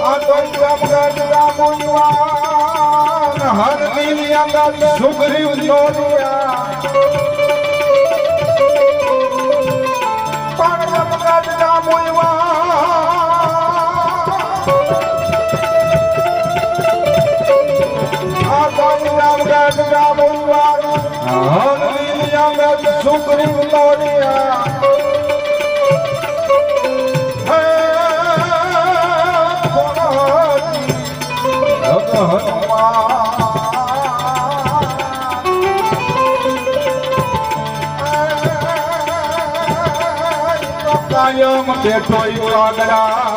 हर सुग्रीव नोरिया पाणम गजरा मुआ राम गजरा मुआ हर सुग्रीव नोरिया કાયમ બેઠો આગળ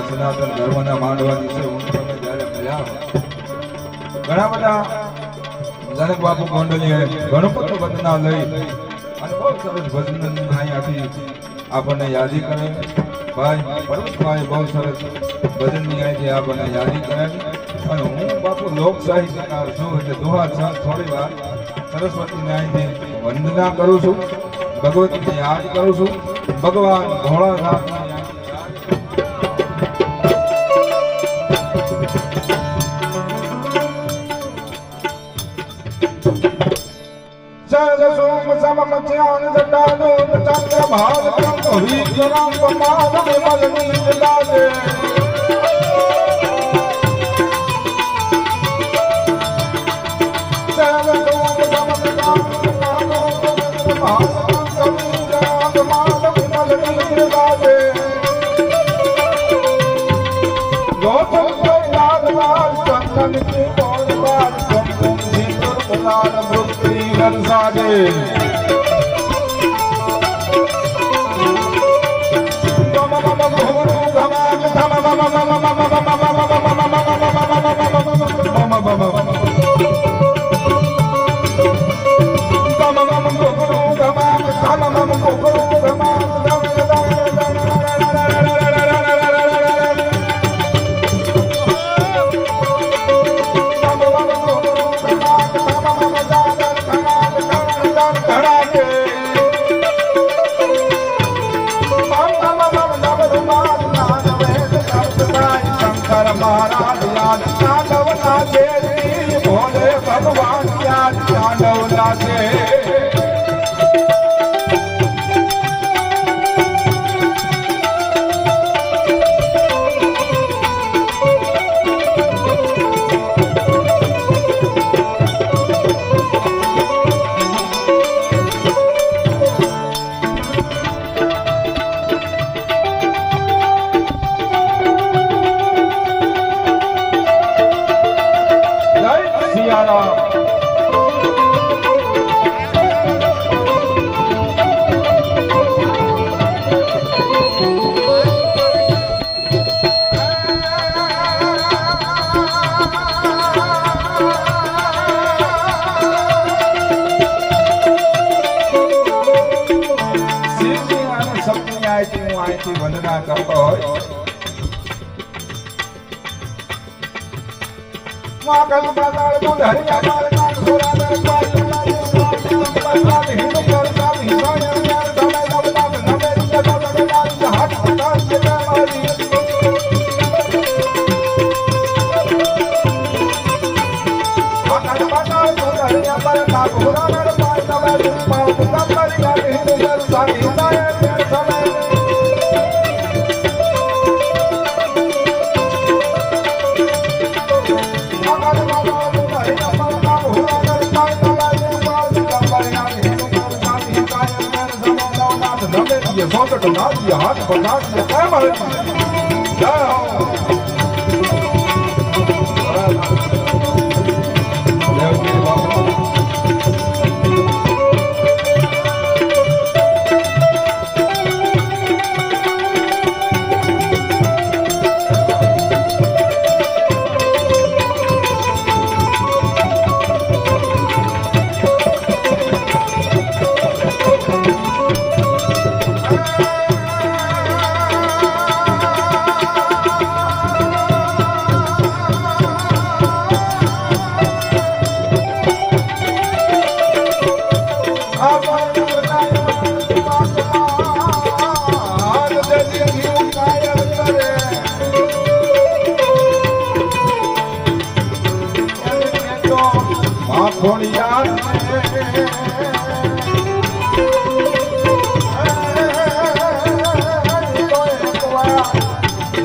સનાતન ધર્મના માંડવા દિવસે હું તમે જ્યારે મળ્યા ઘણા બધા જનક બાપુ ગોંડલીએ ઘણું બધું વંદના લઈ અને બહુ સરસ ભજન અહીંયાથી આપણને યાદી કરે ભાઈ પર્વતભાઈ બહુ સરસ ભજનની અહીંથી આપણને યાદી કરે અને હું બાપુ લોક સાહિત્યકાર છું એટલે દુહા થોડી વાર સરસ્વતીને અહીંથી વંદના કરું છું ભગવતીને યાદ કરું છું ભગવાન ભોળાનાથ ભજના કરતો હોય માગલ બાદળ તું હરિયા માર કાન સોરા દર પાલ હિંદુ પર સામી સોને યાર સમય નવતા નવે જગત જગત હાથ પતા જગત મારી માગલ બાદળ તું હરિયા માર કાન સોરા દર પાલ નવે પાલ પતા મારી હિંદુ પર સામી સોને યાર સમય ये सौंदर्य नाद ये हाथ बना ये काय मारती जय हो देवजी बाबा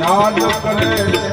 याद करे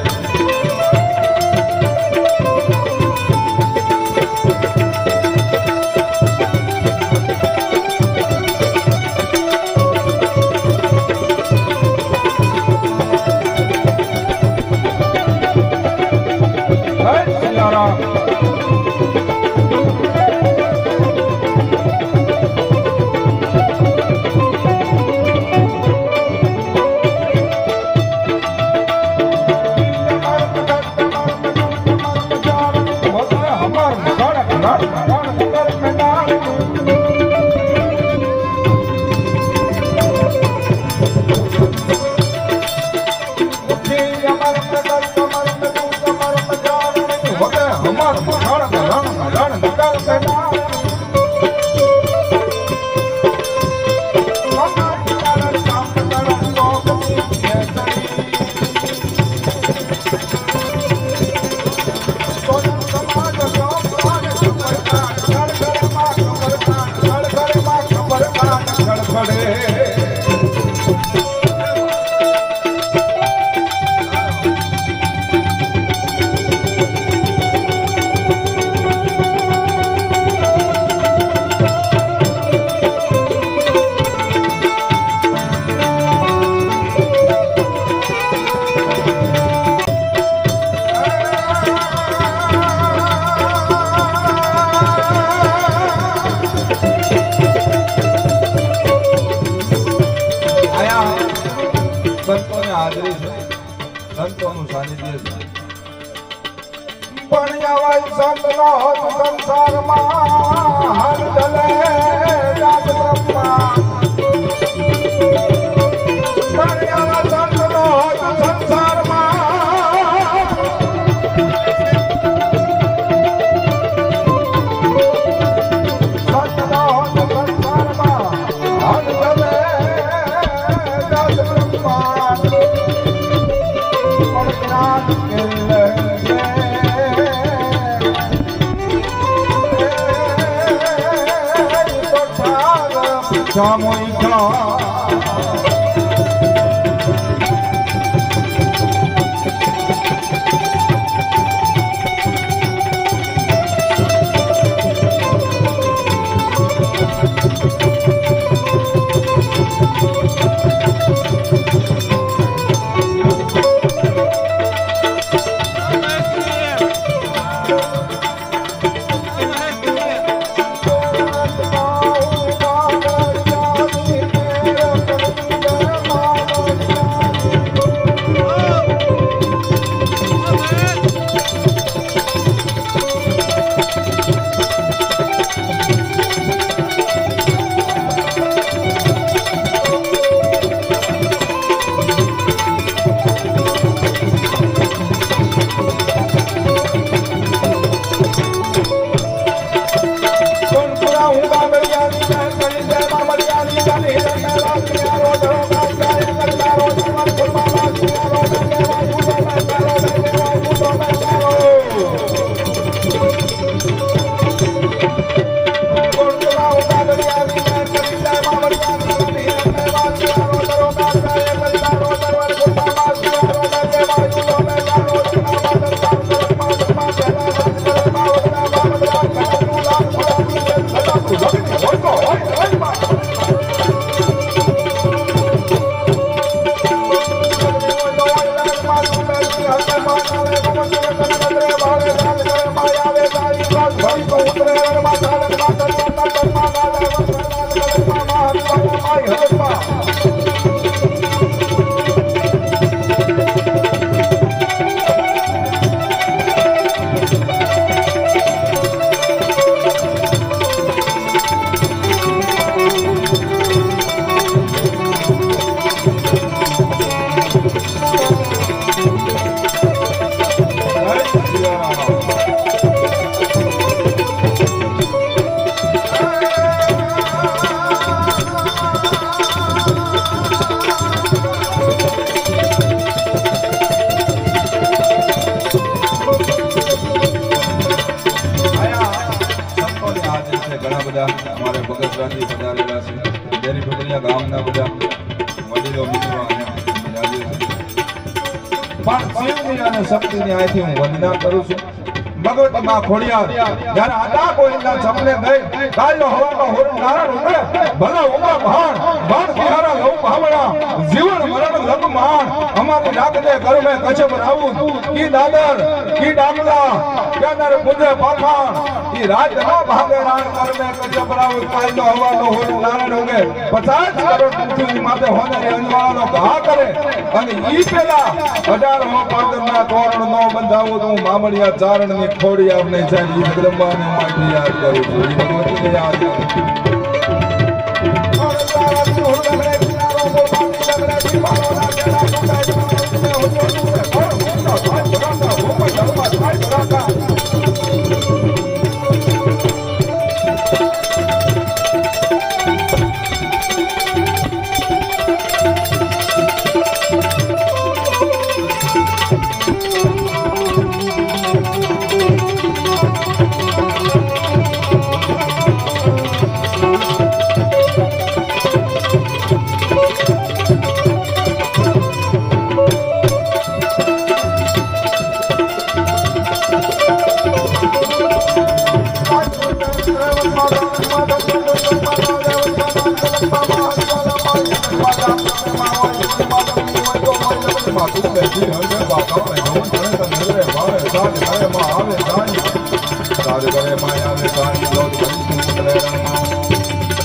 સંતોનું સાનિધ્ય છે પણ આવા સંતનો સંસારમાં હર દલે જાત બ્રહ્મા પણ આવા સંતનો સંસારમાં સંતનો સંસારમાં હર દલે જાત બ્રહ્મા સામોઈકા અમારે બગસરાથી પધારેલા છે દેરી ફકરિયા ગામના બધા વડીલો મિત્રો અહીંયા પણ શિવની અને શક્તિની આથી હું વંદના કરું છું ભગવતી માં ખોડિયાર જ્યારે આટા કોઈના સપને ગઈ કાયો હવામાં હોર નારાયણ ઉગડે ભલા ઉમા ભાણ બાણ બિહારા લઉ ભાવડા જીવન મરણ લગમાણ અમારી રાખદે ગરમે કચબ રાવું કી દાદર કી ડામલા ક્યાંદર મુજે પાખાણ ઈ રાજ ના ભાગે રાણ કરમે કચબ રાવું કાયો હવાનો હોર નારાયણ ઉગે 50 કરોડ પૃથ્વી માથે હોનારી અંજવાળાનો ઘા કરે અને ઈ પેલા 18મો પાદરના તોરણ નો બંધાવું તો હું મામડિયા ચારણની ખોડી આપને જાય જગદંબાને માટે યાદ કરું છું ભગવતીને યાદ કરું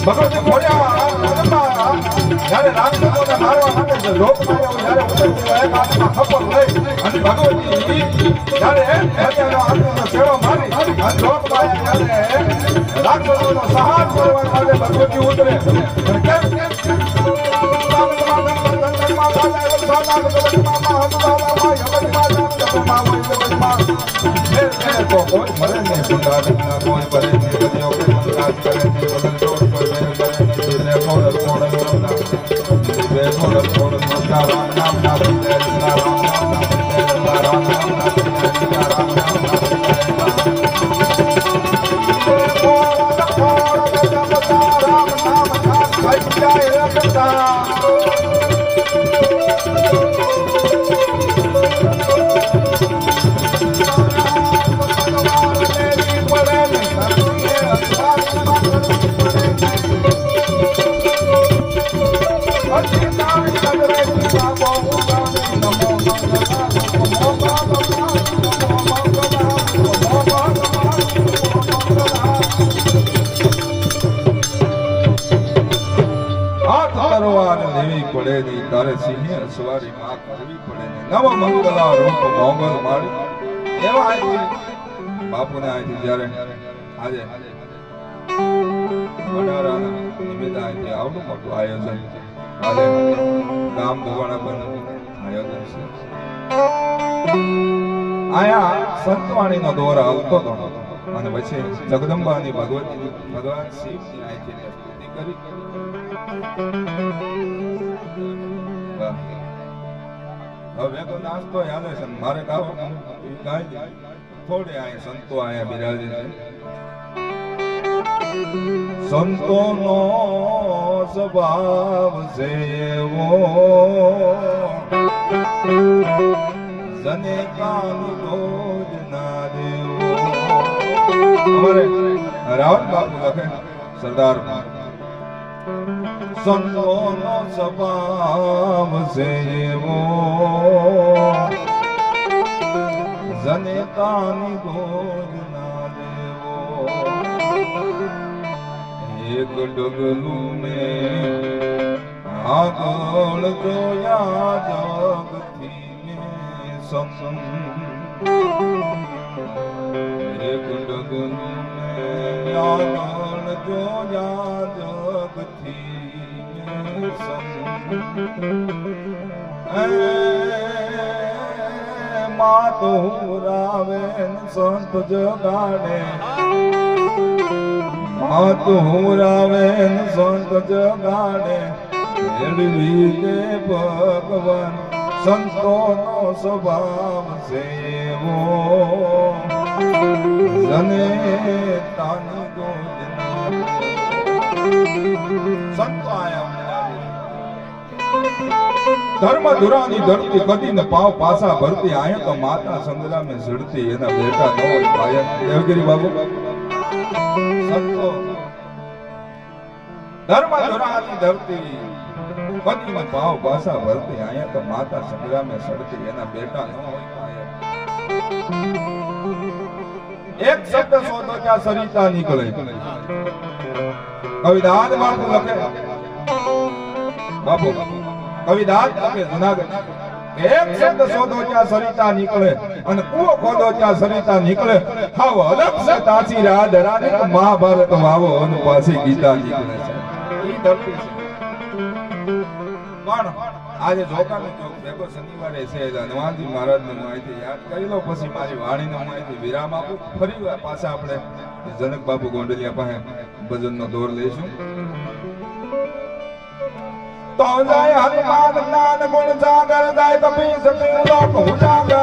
ભગવતી ખોડિયાર જ્યારે રાક્ષસોને મારવા માટે છે લોકમાયાઓ જ્યારે ઉતરતી એક હાથમાં ખપર લઈ અને ભગવતી જ્યારે હરિયાનો હાથનો છેડો મારી અને લોકમાયા જ્યારે રાક્ષસોનો સહાર કરવા માટે ભગવતી ઉતરે તો કોઈ મરે નહીં સુંદરના કોઈ ભરે નહીં કદીઓ કે મંદાજ કરે નહીં બદલ જોડ કોઈ બેન કરે નહીં દિલે ફોડ ફોડ નમના દિલે ફોડ ફોડ નમના રામ નામ ના દિલે રામ નામ ના દિલે રામ નામ ના દિલે રામ નામ ના પડે નહીં તારે સિંહે અસવારી માં કરવી પડે નહીં નવ મંગલા રૂપ મોગલ માળી એવા આથી બાપુને આથી જ્યારે આજે વડારાના નિમિત્તે આથી આવડું મોટું આયોજન આજે ગામ ધોવાણા પર આયોજન છે આયા સંતવાણીનો દોર આવતો હતો અને પછી જગદંબાની ભગવતી ભગવાન શિવની આથી સ્તુતિ કરી હવે તો નાસ્તો યાદ છે મારે કાવો કાઈ થોડે આયા સંતો આયા બિરાજે છે સંતોનો સ્વભાવ છે એવો જને કાની રોજ ના દેવો અમારે રાવણ બાપુ લખે સરદાર સંતોનો સ્વભાવ છે એવો સરિતાની ગોદ ના લેવો એક ડગલું મેં આગળ જોયા જગથી મેં સમ એક ડગલું મેં આગળ જોયા જગથી મેં સમ માતો રાવે સંત જગાડે માતો રાવે સંત જગાડે મેળવી દે ભગવાન સંતોનો સ્વભાવ છે એવો જને તાની ગોદના સંતો આયા ધર્મ ધુરાની ધરતી કદી ને પાવ પાસા ભરતી આયા તો માતા સંગ્રામે ઝડતી એના બેટા ન હોય પાયા દેવગીરી બાબુ સંતો ધર્મ ધુરાની ધરતી કદી ને પાવ પાસા ભરતી આયા તો માતા સંગ્રામે ઝડતી એના બેટા ન હોય પાયા એક શબ્દ શોધો ત્યાં સરિતા નીકળે કવિદાન માં લખે બાબુ કવિદાન લખે જુનાગઢ એક શબ્દ શોધો ત્યાં સરિતા નીકળે અને કૂવો ખોદો ત્યાં સરિતા નીકળે હાવ અલગ છે તાસી રાધ રાધે મહાભારત વાવો અને પાછી ગીતા નીકળે છે ઈ ધરતી છે પણ આજે જોકાનો ચોક ભેગો શનિવારે છે હનુમાનજી મહારાજને માહિતી યાદ કરી લો પછી મારી વાણીને માહિતી વિરામ આપું ફરી વાર પાછા આપણે જનક બાપુ ગોંડલિયા પાસે ભજનનો દોર લઈશું તો જાય હનુમાન જ્ઞાન ગુણ જાગર જાય કપી સતી લોક ઉજાગર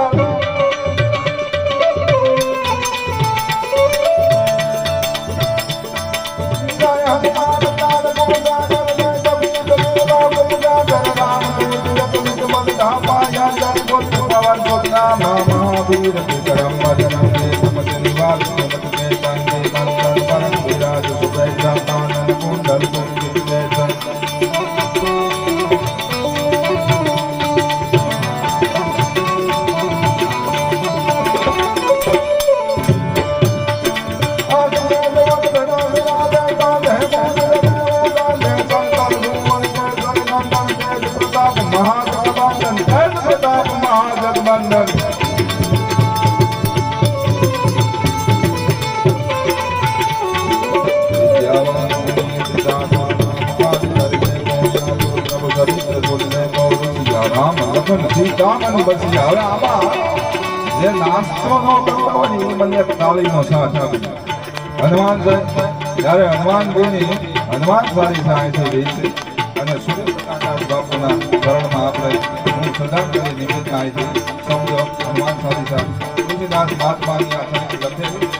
જાય હનુમાન જ્ઞાન ગુણ જાગર જાય કપી સતી લોક ઉજાગર રામ દૂત યતુલિત મલધા પાયા જન ગોત પવન ગોતના મહાવીર વિક્રમ વદનમ દે સમજ નિવાસ સમજ કે સંગે કંકણ પરમ વિરાજ સુભય જાતાનન કુંડલ કુંજિત દેશન સીતામણી બસી હવે આમાં જે નાસ્તો નો કરતો હોય ને એ મને તાળીનો સાથ આપી હનુમાન જ્યારે હનુમાન બોની હનુમાન સારી સહાય થઈ રહી છે અને સૂર્યપ્રકાશ બાપુના ચરણમાં આપણે હું શ્રદ્ધાંજલિ નિમિત્ત આવી છે સમજો હનુમાન સારી સહાય તુલસીદાસ મહાત્માની આ સંગીત લખેલી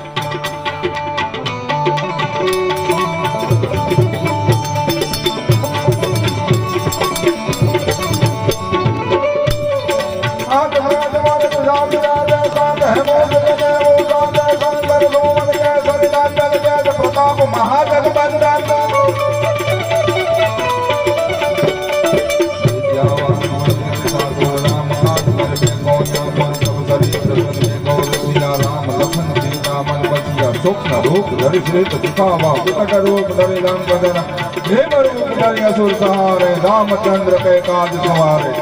रूप धरि श्रेत दिखावा विकट रूप धरि लंक बदन हेम रूप धरि असुर सहारे रामचंद्र के काज सवारे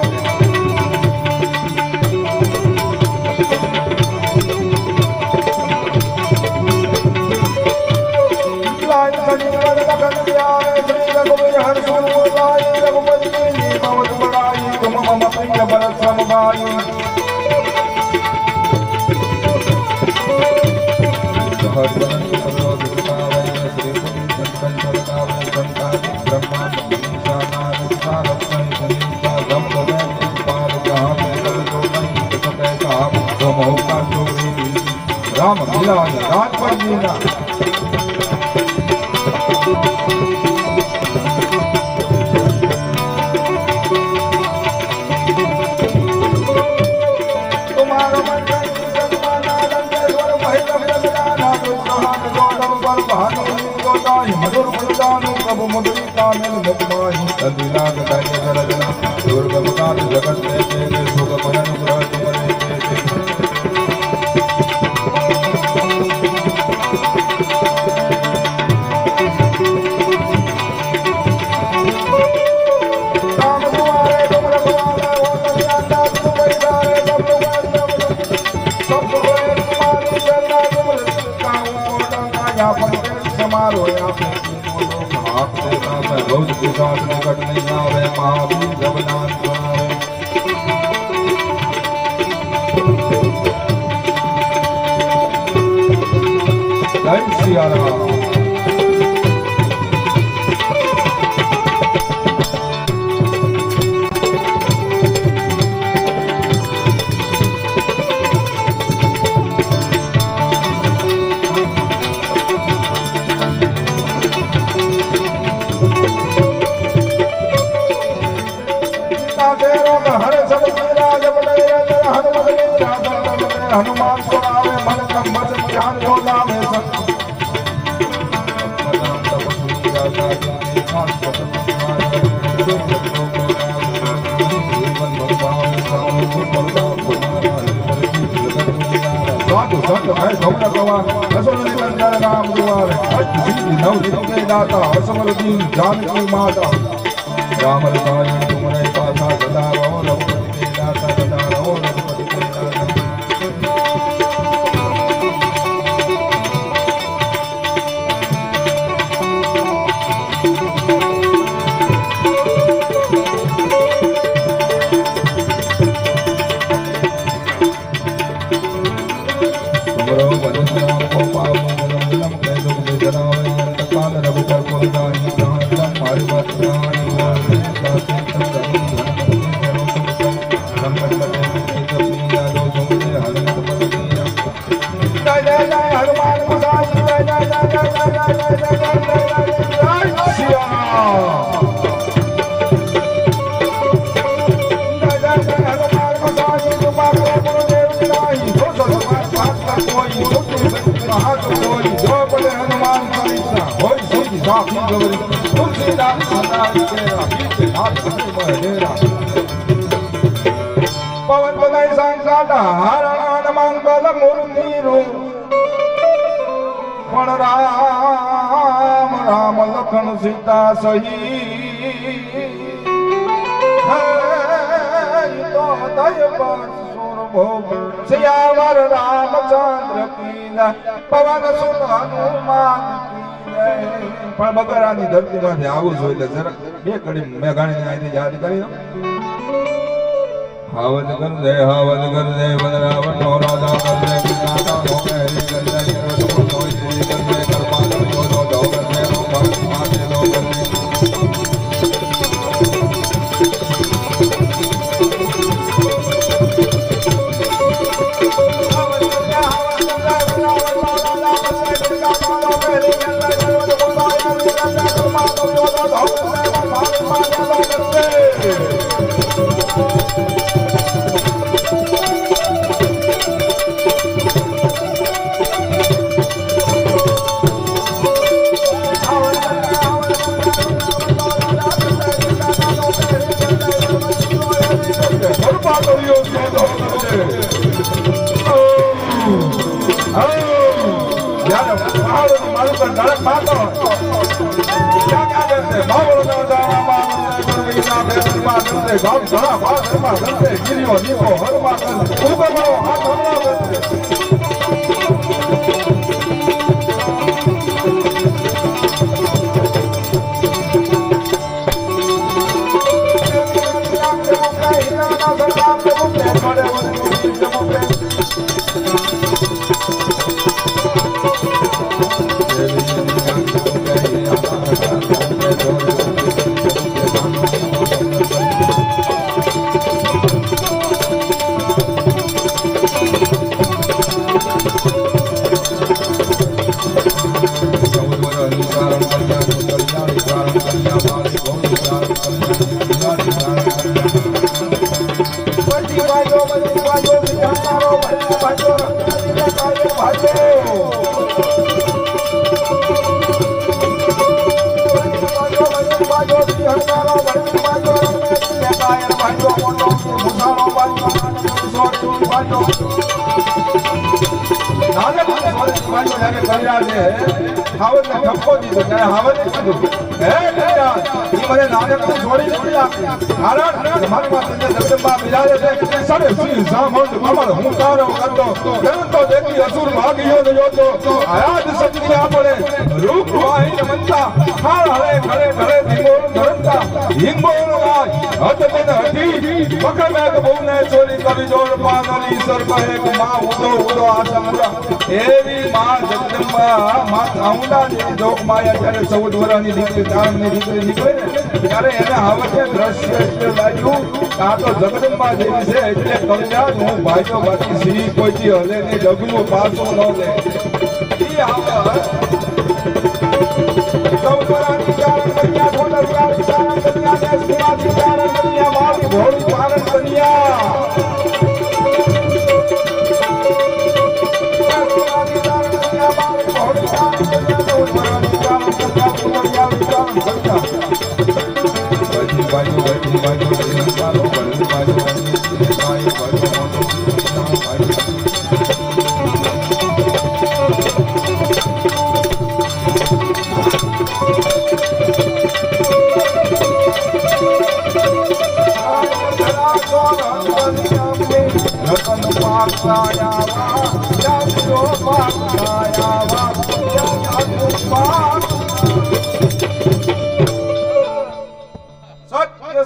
लाय सजीवन लगन प्यारे श्री रघुवीर हर सुन लाय रघुपति की बहुत बड़ाई तुम मम प्रिय भरत सम भाई हर राम मिला राजपत जीना तुम्हारा मन मधुर मुदानु प्रभु मुद्रिका में मुक्माहि तदिलाग दैन्य जरजना दुर्गम काल जगत में तेरे सुख मनन ग्रह तुम्हारे पिशाच निकट नहीं आवे महावीर जब नाम सुनावे जय सिया राम हनुमान सुनावे मन कम वचन ध्यान बोलावे साधु संत है गौण गवा रसोल निरंजन नाम दुआरे सिद्धि नव नित्य दाता असमर दीन जानकी माता राम रसायन तुमरे पासा सदा रहो रघुपति के दाता सदा रहो रघुपति के दाता पवन बगाई सांसाटा हरण मंगल मूर्ति रूप पण राम राम लखन सीता सही तो दय पर सुर भोग सियावर रामचंद्र की पवन सुत हनुमान પણ બગરાની ધરતીમાંથી આવું જોઈએ એટલે જરા બે કડી મેઘાણીને અહીંથી યાદ કરી દો હાવદ કર દે બદરાવણ નો રાજા કર દે વિનાતા નો હરી કર દે નો કોઈ કર દે કરપા નો દો દો કર દે નો માથે દો કર દે મહારાજે હાવજને ઠપકો દીધો ત્યારે હાવજે કીધું હે કલ્યાણ ઈ મને નાનકડું છોડી નથી આપ્યું કારણ કે મારી પાસે જગદંબા બિરાજે છે સરે સિંહ સામંત કમળ હું તારો કરતો જનતો દેખી અસુર ભાગ્યો ન જોતો આયાદ શક્તિ આપણે રૂપ વાહિન મનતા હાળ હળે ઘરે ઘરે ધીમોળ ધરમતા હિંગોળ વાય હત તન હટી પકડ મેં બહુને ચોરી કરી જોડ પાનલી સર કહે કે માં ઉદો ઉદો આસમુરા એવી માં જગદંબા માં ચામુંડા ની જોગ માયા જ્યારે 14 વર્ષની દીકરી ચારણની દીકરી નીકળે ને ત્યારે એને હાવજે દ્રશ્ય એટલે લાગ્યું આ તો જગદંબા જેવી છે એટલે કલ્યાણ હું ભાઈઓ બાકી સિંહ કોઈથી હલે ને ડગલું પાછું ન લે ઈ હાવજ 14 વર્ષની ચારણ કન્યા ઢોલર ચારણ કન્યા ને સુનાથી ચારણ કન્યા મારી ઘોડી ચારણ કન્યા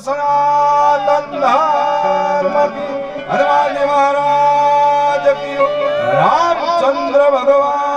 सनातन धर्म की हनुमान महाराज की रामचंद्र भगवान